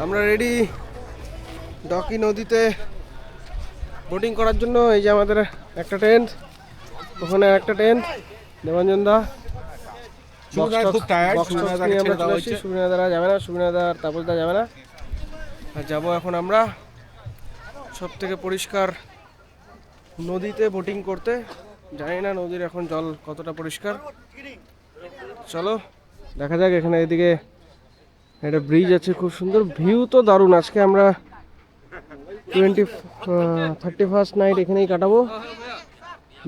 আমরা রেডি ডকি নদীতে বোটিং করার জন্য। এই যে আমাদের একটা টেন্ট, ওখানে একটা টেন্ট। দেবাঞ্জন দা সুবিনা দ্বারা যাবে না, সুবিনা দা আর তাপস দা যাবে না। আর যাবো এখন আমরা সব থেকে পরিষ্কার নদীতে বোটিং করতে। জানি না নদীর এখন জল কতটা পরিষ্কার। চলো দেখা যাক। এখানে এদিকে একটা ব্রিজ আছে, খুব সুন্দর ভিউ তো দারুণ। আজকে আমরা 31st নাইট এখানেই কাটাবো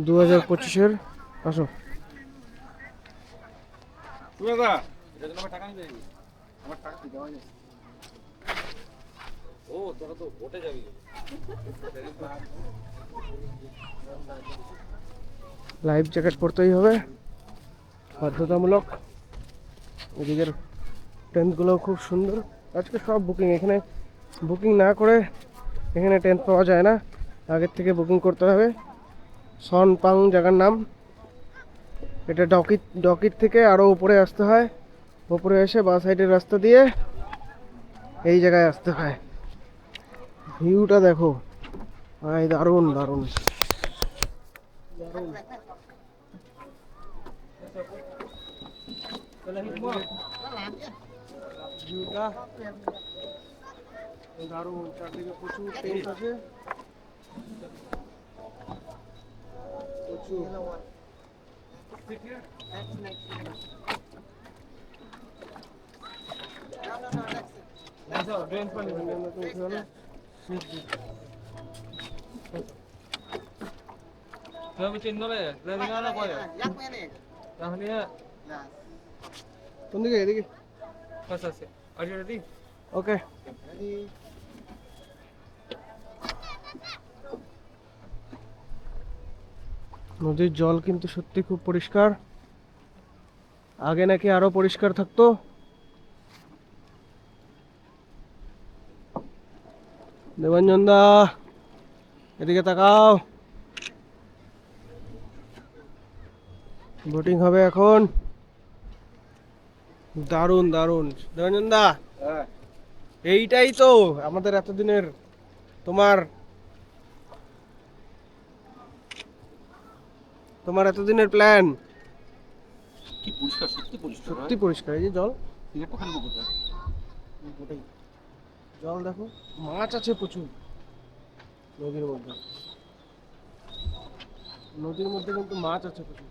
2025-এর। আসো লাইফ জ্যাকেট পরতেই হবে, বাধ্যতামূলক। এদিকের টেন্টগুলো খুব সুন্দর। আজকে সব বুকিং, এখানে বুকিং না করে এখানে টেন্ট পাওয়া যায় না, আগের থেকে বুকিং করতে হবে। সন পাং জায়গার নাম। এটা ডকির থেকে আরও উপরে আসতে হয়, উপরে এসে বাঁ সাইডের রাস্তা দিয়ে এই জায়গায় আসতে হয়। ভিউটা দেখো ভাই, দারুণ দারুণ দারুণ। ভিউটা দারুণ, চারদিকে প্রচুর টেন্ট আছে, প্রচুর। কোন দিকে? এদিকে। ওকে। নদীর জল কিন্তু সত্যি খুব পরিষ্কার। আগে নাকি আরো পরিষ্কার থাকতো। দেবাঞ্জন দা এদিকে তাকাও, বোটিং হবে এখন। দারুণ দারুণ। দেবাঞ্জন দা, এইটাই তো আমাদের এতদিনের, তোমার এতদিনের প্ল্যান। কি পরিষ্কার, সত্যি পরিষ্কার, সত্যি পরিষ্কার। এই যে জল, সিগারেটটা ফেলবো কোথায়? জল দেখো, মাছ আছে প্রচুর নদীর মধ্যে। নদীর মধ্যে কিন্তু মাছ আছে প্রচুর।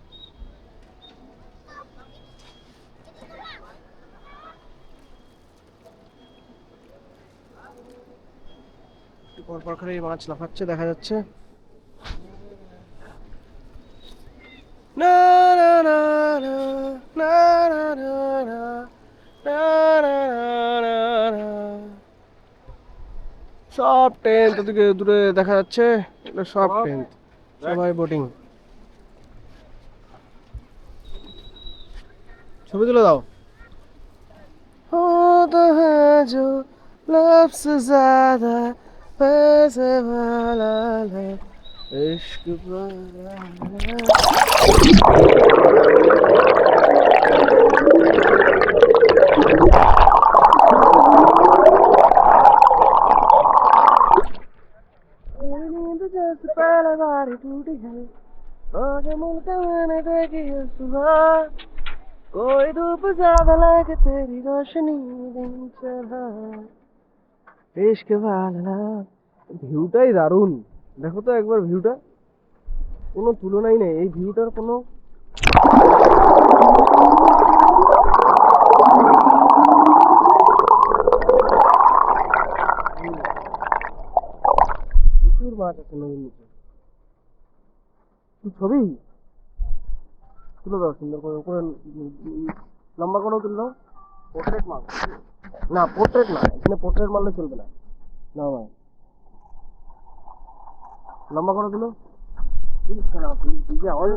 একটু পরপর করে মাছ লাফাচ্ছে দেখা যাচ্ছে। না না না না না না না না না না না। সব টেন্ট ওদিকে দূরে দেখা যাচ্ছে, এটা সব টেন্ট, সবাই বোটিং। ছবি তুলে দাও। होता है जो लब से ज्यादा पैसे वाला है इश्क वाला है। मेरी नींद जैसे पहले बारी टूटी है, आगे मुड़कर मैंने देखी है सुबह, कोई धूप ज्यादा लगे तेरी रोशनी दिन चढ़ा इश्क वाला। ভিউটাই দারুণ, দেখো তো একবার ভিউটা, কোনো তুলনাই নেই এই ভিউটার। কোনো প্রচুর মাছ আছে নদীর নিচে। ছবি তুলে দাও সুন্দর করে, উপরে লম্বা করেও তুলে দাও। পোর্ট্রেট মাল না, পোর্ট্রেট না, এখানে পোর্ট্রেট মারলে চলবে না। না ভাই, লম্বা করে তুলো। আওয়াজ